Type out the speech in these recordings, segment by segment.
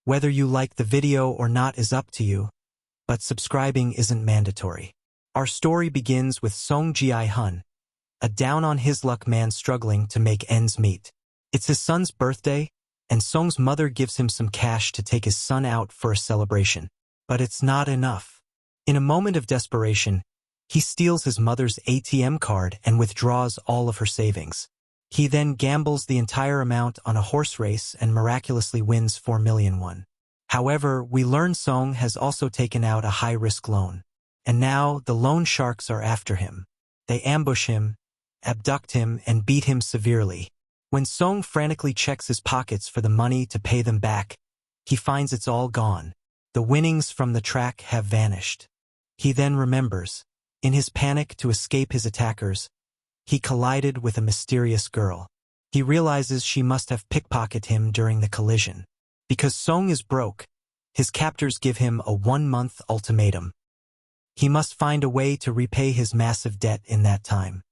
Whether you like the video or not is up to you, but subscribing isn't mandatory. Our story begins with Seong Gi-hun, a down-on-his-luck man struggling to make ends meet. It's his son's birthday, and Seong's mother gives him some cash to take his son out for a celebration. But it's not enough. In a moment of desperation, he steals his mother's ATM card and withdraws all of her savings. He then gambles the entire amount on a horse race and miraculously wins 4 million won. However, we learn Seong has also taken out a high-risk loan. And now the loan sharks are after him. They ambush him, abduct him, and beat him severely. When Seong frantically checks his pockets for the money to pay them back, he finds it's all gone. The winnings from the track have vanished. He then remembers, in his panic to escape his attackers, he collided with a mysterious girl. He realizes she must have pickpocketed him during the collision. Because Seong is broke, his captors give him a 1-month ultimatum. He must find a way to repay his massive debt in that time.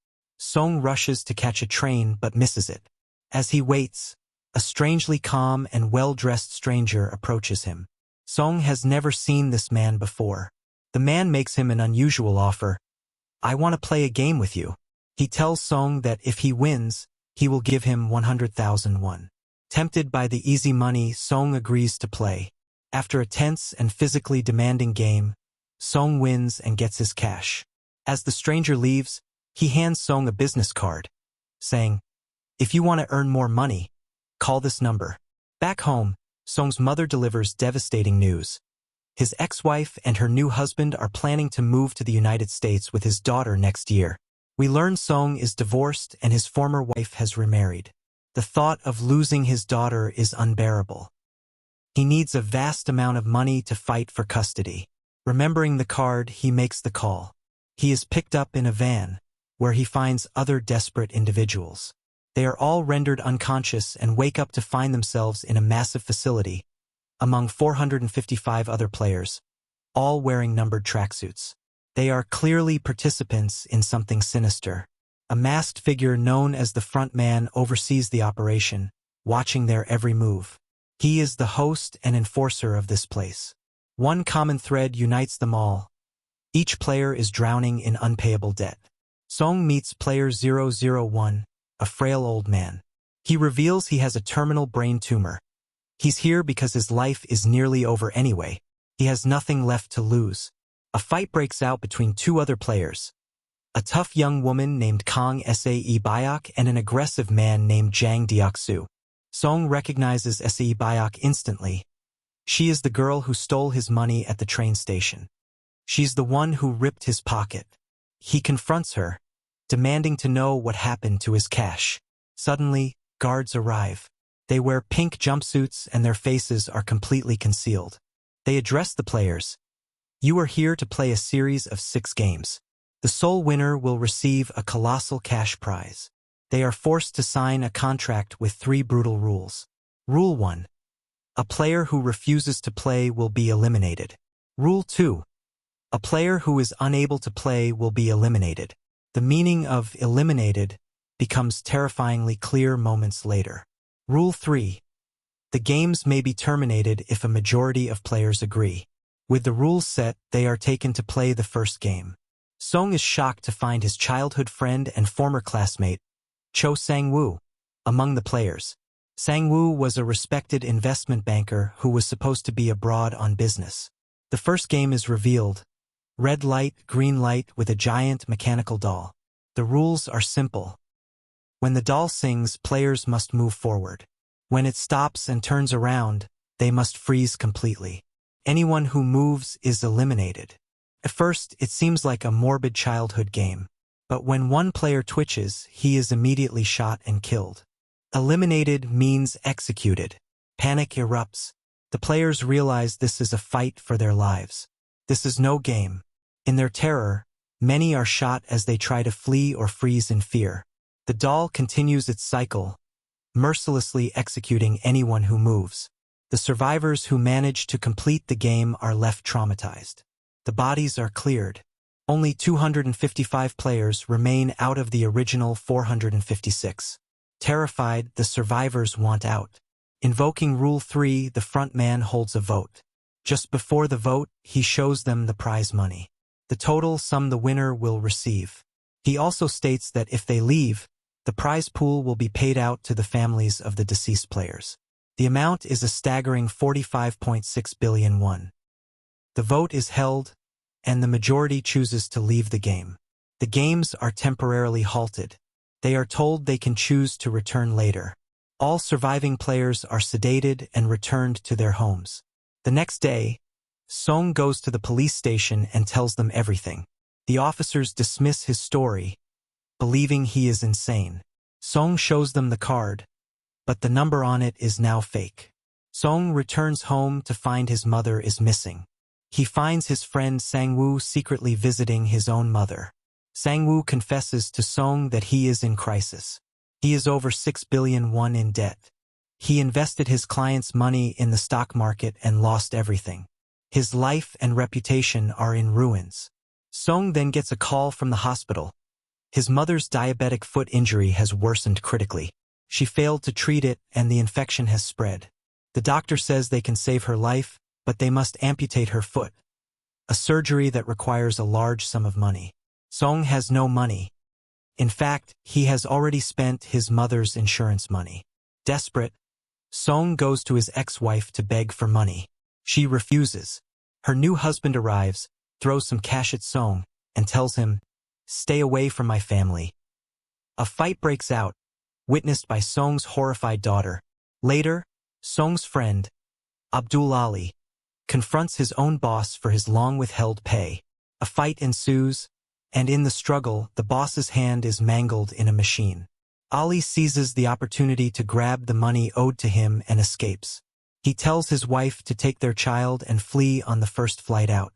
Seong rushes to catch a train but misses it. As he waits, a strangely calm and well-dressed stranger approaches him. Seong has never seen this man before. The man makes him an unusual offer. "I want to play a game with you." He tells Seong that if he wins, he will give him 100,000 won. Tempted by the easy money, Seong agrees to play. After a tense and physically demanding game, Seong wins and gets his cash. As the stranger leaves, he hands Seong a business card, saying, "If you want to earn more money, call this number." Back home, Seong's mother delivers devastating news. His ex-wife and her new husband are planning to move to the United States with his daughter next year. We learn Seong is divorced and his former wife has remarried. The thought of losing his daughter is unbearable. He needs a vast amount of money to fight for custody. Remembering the card, he makes the call. He is picked up in a van, where he finds other desperate individuals. They are all rendered unconscious and wake up to find themselves in a massive facility, among 455 other players, all wearing numbered tracksuits. They are clearly participants in something sinister. A masked figure known as the front man oversees the operation, watching their every move. He is the host and enforcer of this place. One common thread unites them all. Each player is drowning in unpayable debt. Seong meets player 001, a frail old man. He reveals he has a terminal brain tumor. He's here because his life is nearly over anyway. He has nothing left to lose. A fight breaks out between two other players. A tough young woman named Kang Sae-byok and an aggressive man named Jang Deok-soo. Seong recognizes Sae-byok instantly. She is the girl who stole his money at the train station. She's the one who ripped his pocket. He confronts her, demanding to know what happened to his cash. Suddenly, guards arrive. They wear pink jumpsuits and their faces are completely concealed. They address the players. "You are here to play a series of 6 games. The sole winner will receive a colossal cash prize." They are forced to sign a contract with 3 brutal rules. Rule 1. A player who refuses to play will be eliminated. Rule 2. A player who is unable to play will be eliminated. The meaning of eliminated becomes terrifyingly clear moments later. Rule 3. The games may be terminated if a majority of players agree. With the rules set, they are taken to play the first game. Seong is shocked to find his childhood friend and former classmate, Cho Sang-woo, among the players. Sang-woo was a respected investment banker who was supposed to be abroad on business. The first game is revealed. Red light, green light with a giant mechanical doll. The rules are simple. When the doll sings, players must move forward. When it stops and turns around, they must freeze completely. Anyone who moves is eliminated. At first, it seems like a morbid childhood game. But when one player twitches, he is immediately shot and killed. Eliminated means executed. Panic erupts. The players realize this is a fight for their lives. This is no game. In their terror, many are shot as they try to flee or freeze in fear. The doll continues its cycle, mercilessly executing anyone who moves. The survivors who manage to complete the game are left traumatized. The bodies are cleared. Only 255 players remain out of the original 456. Terrified, the survivors want out. Invoking Rule 3, the front man holds a vote. Just before the vote, he shows them the prize money. The total sum the winner will receive. He also states that if they leave, the prize pool will be paid out to the families of the deceased players. The amount is a staggering 45.6 billion won. The vote is held, and the majority chooses to leave the game. The games are temporarily halted. They are told they can choose to return later. All surviving players are sedated and returned to their homes. The next day, Seong goes to the police station and tells them everything. The officers dismiss his story, believing he is insane. Seong shows them the card, but the number on it is now fake. Seong returns home to find his mother is missing. He finds his friend Sang-woo secretly visiting his own mother. Sang-woo confesses to Seong that he is in crisis. He is over 6 billion won in debt. He invested his client's money in the stock market and lost everything. His life and reputation are in ruins. Seong then gets a call from the hospital. His mother's diabetic foot injury has worsened critically. She failed to treat it and the infection has spread. The doctor says they can save her life, but they must amputate her foot, a surgery that requires a large sum of money. Seong has no money. In fact, he has already spent his mother's insurance money. Desperate, Seong goes to his ex-wife to beg for money. She refuses. Her new husband arrives, throws some cash at Seong, and tells him, "Stay away from my family." A fight breaks out, witnessed by Seong's horrified daughter. Later, Seong's friend, Abdul Ali, confronts his own boss for his long-withheld pay. A fight ensues, and in the struggle, the boss's hand is mangled in a machine. Ali seizes the opportunity to grab the money owed to him and escapes. He tells his wife to take their child and flee on the first flight out.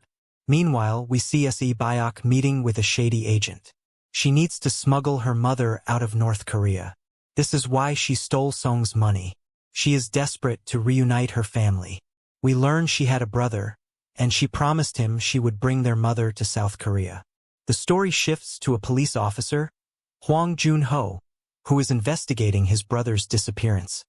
Meanwhile, we see Se Byok meeting with a shady agent. She needs to smuggle her mother out of North Korea. This is why she stole Seong's money. She is desperate to reunite her family. We learn she had a brother, and she promised him she would bring their mother to South Korea. The story shifts to a police officer, Hwang Jun-ho, who is investigating his brother's disappearance.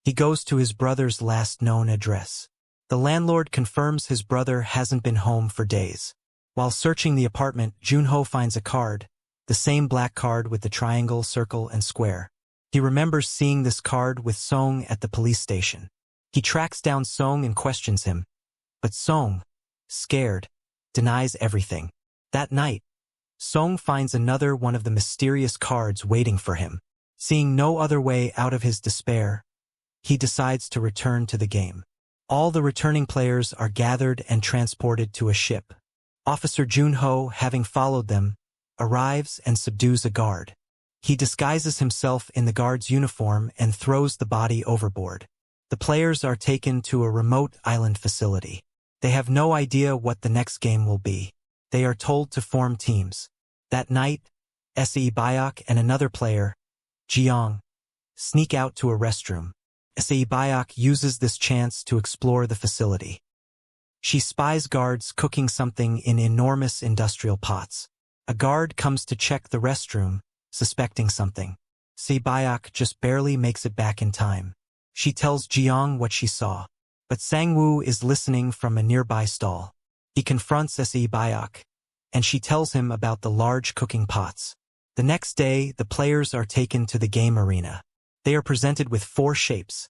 He goes to his brother's last known address. The landlord confirms his brother hasn't been home for days. While searching the apartment, Jun-ho finds a card, the same black card with the triangle, circle, and square. He remembers seeing this card with Seong at the police station. He tracks down Seong and questions him, but Seong, scared, denies everything. That night, Seong finds another one of the mysterious cards waiting for him. Seeing no other way out of his despair, he decides to return to the game. All the returning players are gathered and transported to a ship. Officer Jun-ho, having followed them, arrives and subdues a guard. He disguises himself in the guard's uniform and throws the body overboard. The players are taken to a remote island facility. They have no idea what the next game will be. They are told to form teams. That night, Se Byok and another player, Jeong, sneak out to a restroom. Se Byok uses this chance to explore the facility. She spies guards cooking something in enormous industrial pots. A guard comes to check the restroom, suspecting something. Se Byok just barely makes it back in time. She tells Jeong what she saw, but Sang-woo is listening from a nearby stall. He confronts Se Byok, and she tells him about the large cooking pots. The next day, the players are taken to the game arena. They are presented with 4 shapes: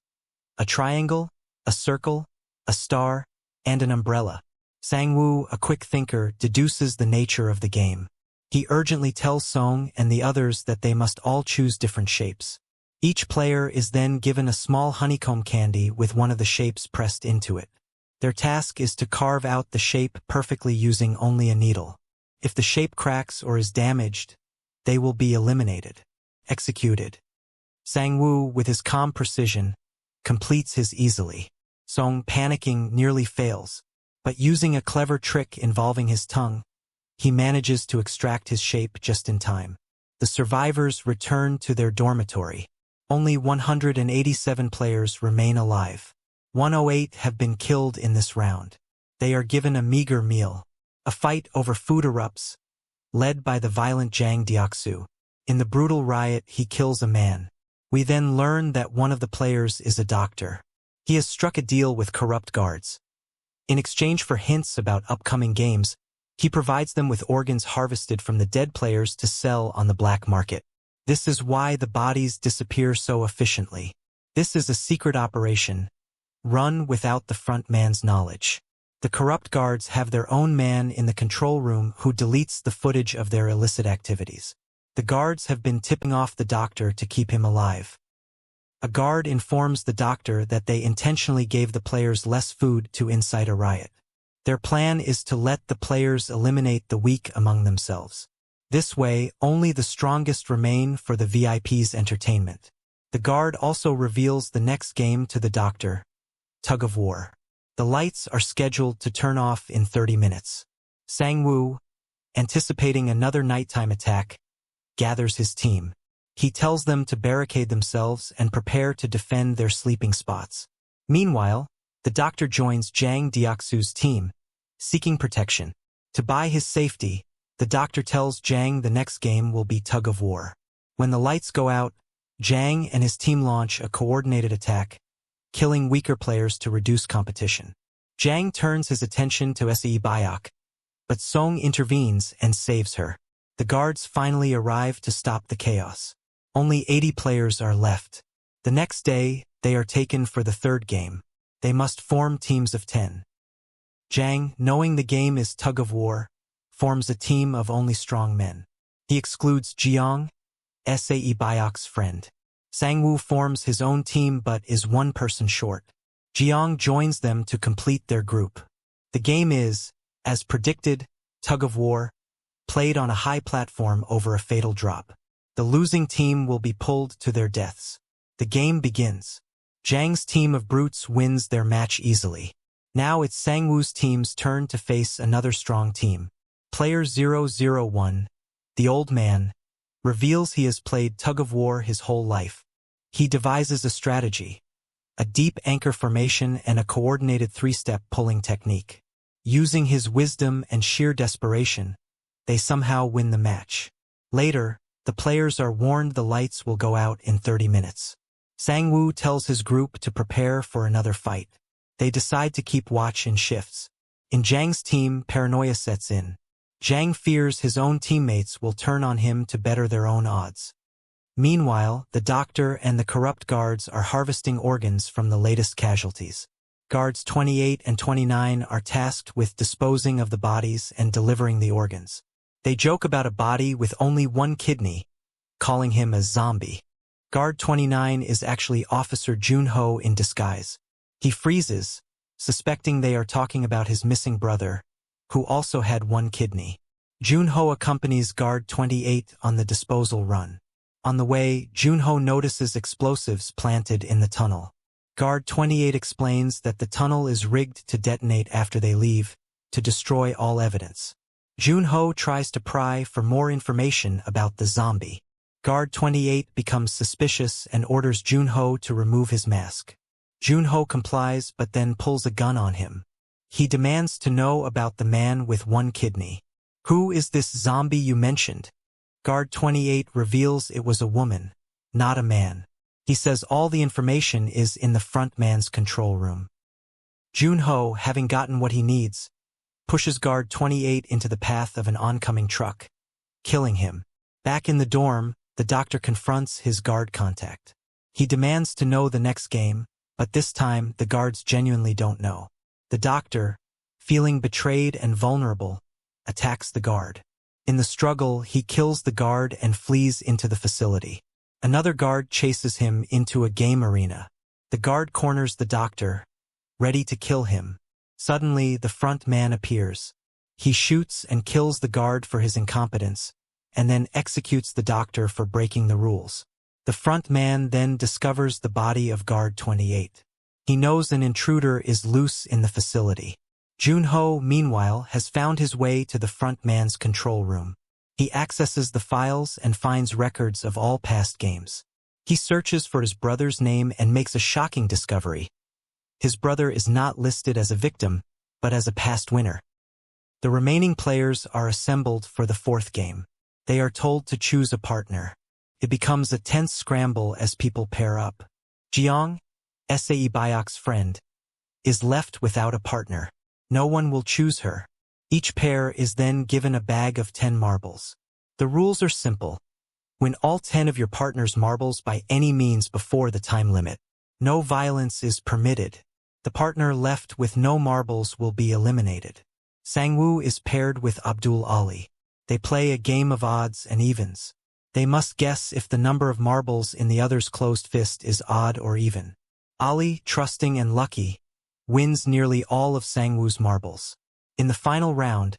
a triangle, a circle, a star, and an umbrella. Sang-woo, a quick thinker, deduces the nature of the game. He urgently tells Seong and the others that they must all choose different shapes. Each player is then given a small honeycomb candy with one of the shapes pressed into it. Their task is to carve out the shape perfectly using only a needle. If the shape cracks or is damaged, they will be eliminated. Executed. Sang-woo, with his calm precision, completes his easily. Seong, panicking, nearly fails, but using a clever trick involving his tongue, he manages to extract his shape just in time. The survivors return to their dormitory. Only 187 players remain alive. 108 have been killed in this round. They are given a meager meal. A fight over food erupts, led by the violent Jang Deok-soo. In the brutal riot, he kills a man. We then learn that one of the players is a doctor. He has struck a deal with corrupt guards. In exchange for hints about upcoming games, he provides them with organs harvested from the dead players to sell on the black market. This is why the bodies disappear so efficiently. This is a secret operation, run without the front man's knowledge. The corrupt guards have their own man in the control room who deletes the footage of their illicit activities. The guards have been tipping off the doctor to keep him alive. A guard informs the doctor that they intentionally gave the players less food to incite a riot. Their plan is to let the players eliminate the weak among themselves. This way, only the strongest remain for the VIP's entertainment. The guard also reveals the next game to the doctor, Tug of War. The lights are scheduled to turn off in 30 minutes. Sang-woo, anticipating another nighttime attack, gathers his team. He tells them to barricade themselves and prepare to defend their sleeping spots. Meanwhile, the doctor joins Jang Deoksu's team, seeking protection. To buy his safety, the doctor tells Jang the next game will be Tug of War. When the lights go out, Jang and his team launch a coordinated attack, killing weaker players to reduce competition. Jang turns his attention to Seo Gi-hun, but Song intervenes and saves her. The guards finally arrive to stop the chaos. Only 80 players are left. The next day, they are taken for the third game. They must form teams of 10. Jang, knowing the game is Tug of War, forms a team of only strong men. He excludes Jeong, Seo Gi-hun's friend. Sang-woo forms his own team but is one person short. Jeong joins them to complete their group. The game is, as predicted, Tug of War, played on a high platform over a fatal drop. The losing team will be pulled to their deaths. The game begins. Jang's team of brutes wins their match easily. Now it's Sang-woo's team's turn to face another strong team. Player 001, the old man, reveals he has played Tug of War his whole life. He devises a strategy, a deep anchor formation and a coordinated three-step pulling technique. Using his wisdom and sheer desperation, they somehow win the match. Later, the players are warned the lights will go out in 30 minutes. Sang-woo tells his group to prepare for another fight. They decide to keep watch in shifts. In Jang's team, paranoia sets in. Jang fears his own teammates will turn on him to better their own odds. Meanwhile, the doctor and the corrupt guards are harvesting organs from the latest casualties. Guards 28 and 29 are tasked with disposing of the bodies and delivering the organs. They joke about a body with only one kidney, calling him a zombie. Guard 29 is actually Officer Jun-ho in disguise. He freezes, suspecting they are talking about his missing brother, who also had one kidney. Jun-ho accompanies Guard 28 on the disposal run. On the way, Jun-ho notices explosives planted in the tunnel. Guard 28 explains that the tunnel is rigged to detonate after they leave, to destroy all evidence. Jun-ho tries to pry for more information about the zombie. Guard 28 becomes suspicious and orders Jun-ho to remove his mask. Jun-ho complies but then pulls a gun on him. He demands to know about the man with one kidney. "Who is this zombie you mentioned?" Guard 28 reveals it was a woman, not a man. He says all the information is in the front man's control room. Jun-ho, having gotten what he needs, pushes Guard 28 into the path of an oncoming truck, killing him. Back in the dorm, the doctor confronts his guard contact. He demands to know the next game, but this time the guards genuinely don't know. The doctor, feeling betrayed and vulnerable, attacks the guard. In the struggle, he kills the guard and flees into the facility. Another guard chases him into a game arena. The guard corners the doctor, ready to kill him. Suddenly, the front man appears. He shoots and kills the guard for his incompetence, and then executes the doctor for breaking the rules. The front man then discovers the body of Guard 28. He knows an intruder is loose in the facility. Jun-ho, meanwhile, has found his way to the front man's control room. He accesses the files and finds records of all past games. He searches for his brother's name and makes a shocking discovery. His brother is not listed as a victim, but as a past winner. The remaining players are assembled for the fourth game. They are told to choose a partner. It becomes a tense scramble as people pair up. Jeong, Sae Byok's friend, is left without a partner. No one will choose her. Each pair is then given a bag of 10 marbles. The rules are simple. Win all 10 of your partner's marbles by any means before the time limit. No violence is permitted. The partner left with no marbles will be eliminated. Sang-woo is paired with Abdul Ali. They play a game of odds and evens. They must guess if the number of marbles in the other's closed fist is odd or even. Ali, trusting and lucky, wins nearly all of Sang-woo's marbles. In the final round,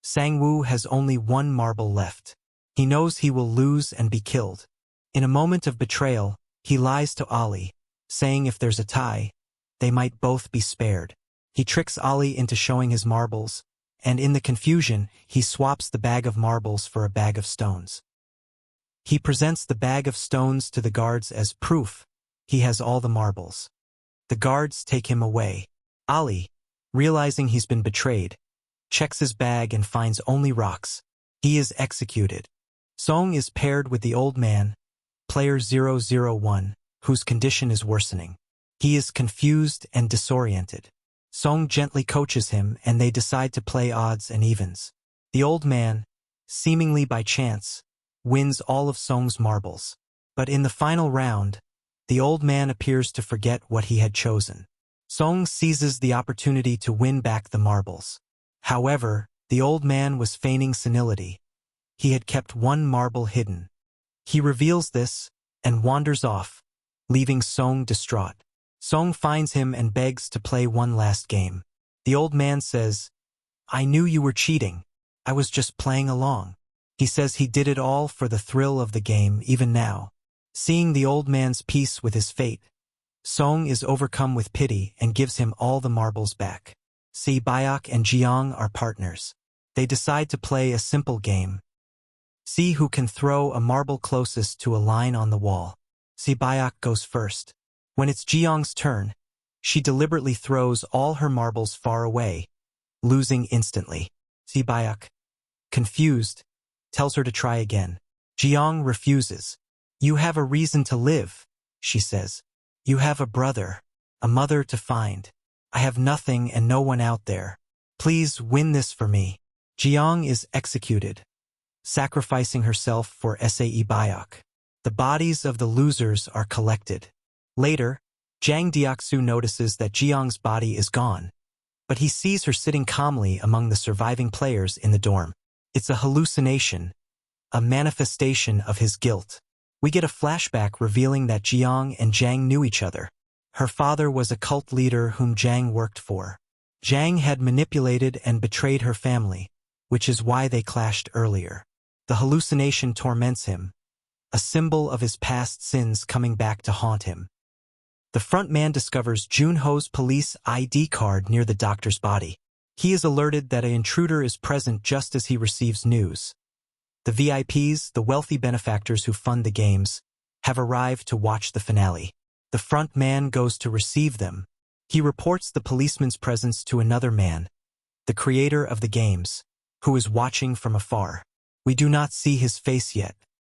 Sang-woo has only one marble left. He knows he will lose and be killed. In a moment of betrayal, he lies to Ali, saying if there's a tie, they might both be spared. He tricks Ali into showing his marbles, and in the confusion, he swaps the bag of marbles for a bag of stones. He presents the bag of stones to the guards as proof he has all the marbles. The guards take him away. Ali, realizing he's been betrayed, checks his bag and finds only rocks. He is executed. Song is paired with the old man, player 001, whose condition is worsening. He is confused and disoriented. Song gently coaches him and they decide to play odds and evens. The old man, seemingly by chance, wins all of Song's marbles. But in the final round, the old man appears to forget what he had chosen. Song seizes the opportunity to win back the marbles. However, the old man was feigning senility. He had kept one marble hidden. He reveals this and wanders off, leaving Song distraught. Song finds him and begs to play one last game. The old man says, "I knew you were cheating. I was just playing along." He says he did it all for the thrill of the game even now. Seeing the old man's peace with his fate, Song is overcome with pity and gives him all the marbles back. See, Byok and Jeong are partners. They decide to play a simple game. See who can throw a marble closest to a line on the wall. See, Byok goes first. When it's Jeong's turn, she deliberately throws all her marbles far away, losing instantly. See, Byok, confused, tells her to try again. Jeong refuses. "You have a reason to live," she says. "You have a brother, a mother to find. I have nothing and no one out there. Please win this for me." Jeong is executed, sacrificing herself for Sae Byok. The bodies of the losers are collected. Later, Jang Deok-soo notices that Jeong's body is gone, but he sees her sitting calmly among the surviving players in the dorm. It's a hallucination, a manifestation of his guilt. We get a flashback revealing that Jeong and Jang knew each other. Her father was a cult leader whom Jang worked for. Jang had manipulated and betrayed her family, which is why they clashed earlier. The hallucination torments him, a symbol of his past sins coming back to haunt him. The front man discovers Junho's police ID card near the doctor's body. He is alerted that an intruder is present just as he receives news. The VIPs, the wealthy benefactors who fund the games, have arrived to watch the finale. The front man goes to receive them. He reports the policeman's presence to another man, the creator of the games, who is watching from afar. We do not see his face yet.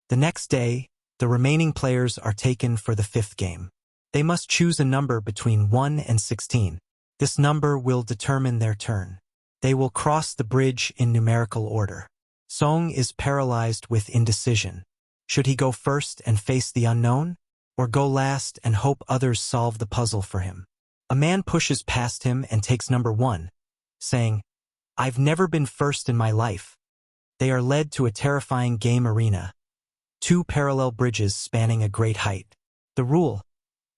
The next day, the remaining players are taken for the fifth game. They must choose a number between 1 and 16. This number will determine their turn. They will cross the bridge in numerical order. Song is paralyzed with indecision. Should he go first and face the unknown, or go last and hope others solve the puzzle for him? A man pushes past him and takes number 1, saying, "I've never been first in my life." They are led to a terrifying game arena. 2 parallel bridges spanning a great height. The rule: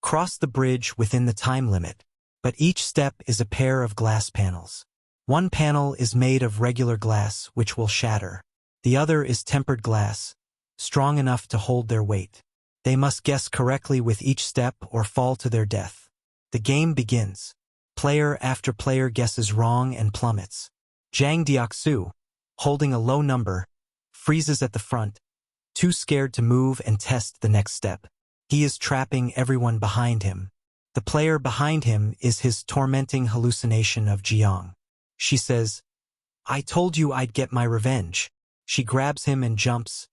cross the bridge within the time limit, but each step is a pair of glass panels. One panel is made of regular glass, which will shatter. The other is tempered glass, strong enough to hold their weight. They must guess correctly with each step or fall to their death. The game begins. Player after player guesses wrong and plummets. Jang Deok-soo, holding a low number, freezes at the front, too scared to move and test the next step. He is trapping everyone behind him. The player behind him is his tormenting hallucination of Jeong. She says, "I told you I'd get my revenge." She grabs him and jumps,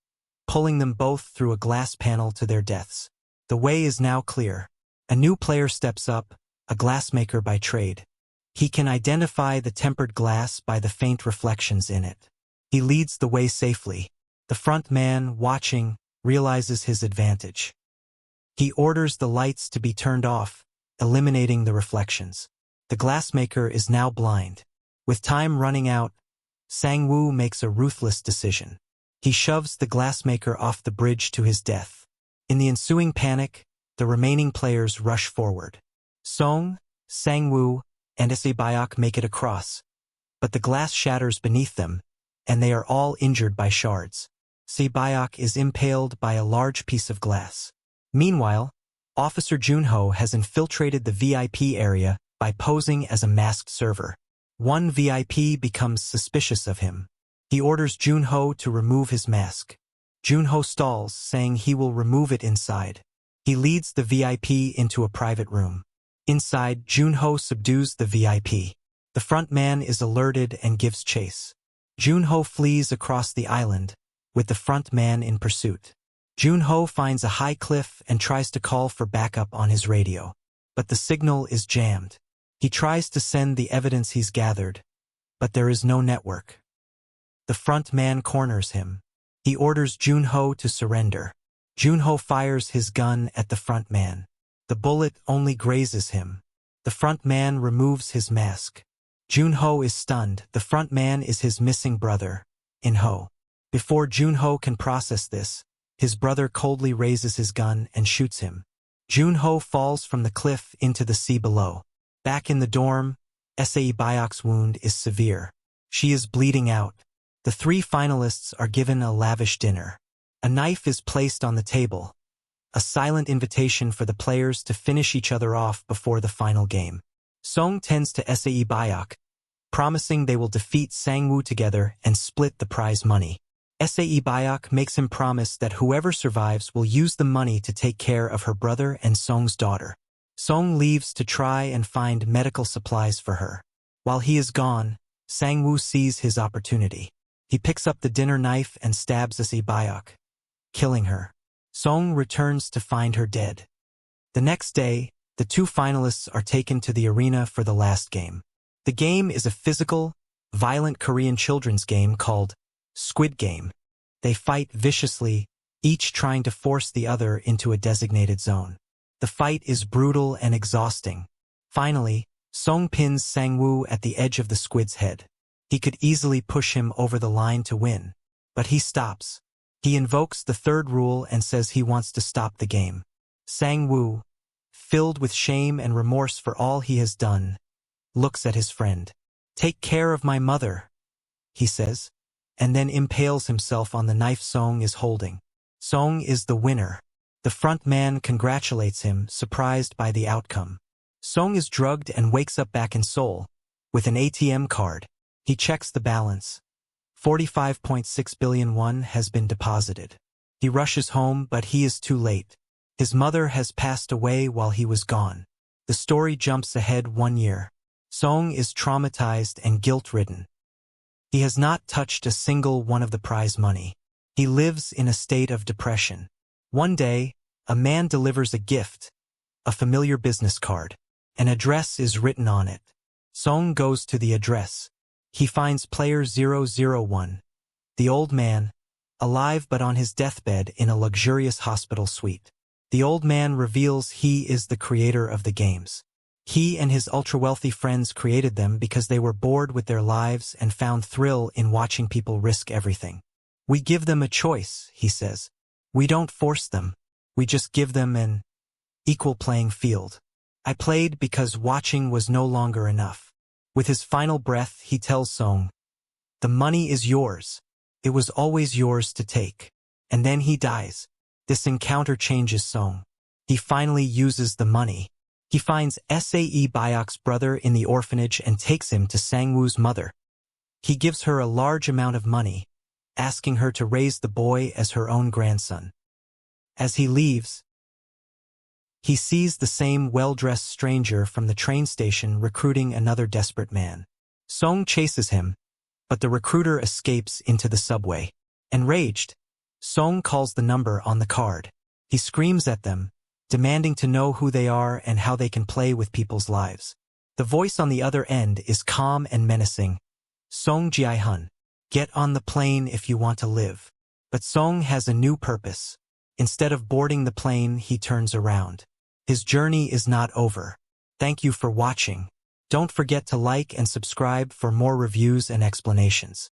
pulling them both through a glass panel to their deaths. The way is now clear. A new player steps up, a glassmaker by trade. He can identify the tempered glass by the faint reflections in it. He leads the way safely. The front man, watching, realizes his advantage. He orders the lights to be turned off, eliminating the reflections. The glassmaker is now blind. With time running out, Sang-woo makes a ruthless decision. He shoves the glassmaker off the bridge to his death. In the ensuing panic, the remaining players rush forward. Song, Sang-woo, and Se-byok make it across, but the glass shatters beneath them, and they are all injured by shards. Se-byok is impaled by a large piece of glass. Meanwhile, Officer Junho has infiltrated the VIP area by posing as a masked server. One VIP becomes suspicious of him. He orders Junho to remove his mask. Junho stalls, saying he will remove it inside. He leads the VIP into a private room. Inside, Junho subdues the VIP. The front man is alerted and gives chase. Junho flees across the island, with the front man in pursuit. Junho finds a high cliff and tries to call for backup on his radio. But the signal is jammed. He tries to send the evidence he's gathered, but there is no network. The front man corners him. He orders Junho to surrender. Junho fires his gun at the front man. The bullet only grazes him. The front man removes his mask. Junho is stunned. The front man is his missing brother, In-ho. Before Junho can process this, his brother coldly raises his gun and shoots him. Junho falls from the cliff into the sea below. Back in the dorm, Se-byok's wound is severe. She is bleeding out. The three finalists are given a lavish dinner. A knife is placed on the table, a silent invitation for the players to finish each other off before the final game. Song tends to Se-byok, promising they will defeat Sang-woo together and split the prize money. Se-byok makes him promise that whoever survives will use the money to take care of her brother and Song's daughter. Song leaves to try and find medical supplies for her. While he is gone, Sang-woo sees his opportunity. He picks up the dinner knife and stabs Se-byok, killing her. Song returns to find her dead. The next day, the two finalists are taken to the arena for the last game. The game is a physical, violent Korean children's game called Squid Game. They fight viciously, each trying to force the other into a designated zone. The fight is brutal and exhausting. Finally, Song pins Sang-woo at the edge of the squid's head. He could easily push him over the line to win, but he stops. He invokes the third rule and says he wants to stop the game. Sang-woo, filled with shame and remorse for all he has done, looks at his friend. "Take care of my mother," he says, and then impales himself on the knife Song is holding. Song is the winner. The front man congratulates him, surprised by the outcome. Song is drugged and wakes up back in Seoul, with an ATM card. He checks the balance. 45.6 billion won has been deposited. He rushes home, but he is too late. His mother has passed away while he was gone. The story jumps ahead 1 year. Song is traumatized and guilt-ridden. He has not touched a single one of the prize money. He lives in a state of depression. One day, a man delivers a gift, a familiar business card. An address is written on it. Song goes to the address. He finds player 001, the old man, alive but on his deathbed in a luxurious hospital suite. The old man reveals he is the creator of the games. He and his ultra-wealthy friends created them because they were bored with their lives and found thrill in watching people risk everything. "We give them a choice," he says. "We don't force them. We just give them an equal playing field. I played because watching was no longer enough." With his final breath, he tells Song, "The money is yours. It was always yours to take." And then he dies. This encounter changes Song. He finally uses the money. He finds Se-byok's brother in the orphanage and takes him to Sang-woo's mother. He gives her a large amount of money, asking her to raise the boy as her own grandson. As he leaves, he sees the same well-dressed stranger from the train station recruiting another desperate man. Song chases him, but the recruiter escapes into the subway. Enraged, Seong calls the number on the card. He screams at them, demanding to know who they are and how they can play with people's lives. The voice on the other end is calm and menacing. Seong Gi-hun, get on the plane if you want to live. But Seong has a new purpose. Instead of boarding the plane, he turns around. His journey is not over. Thank you for watching. Don't forget to like and subscribe for more reviews and explanations.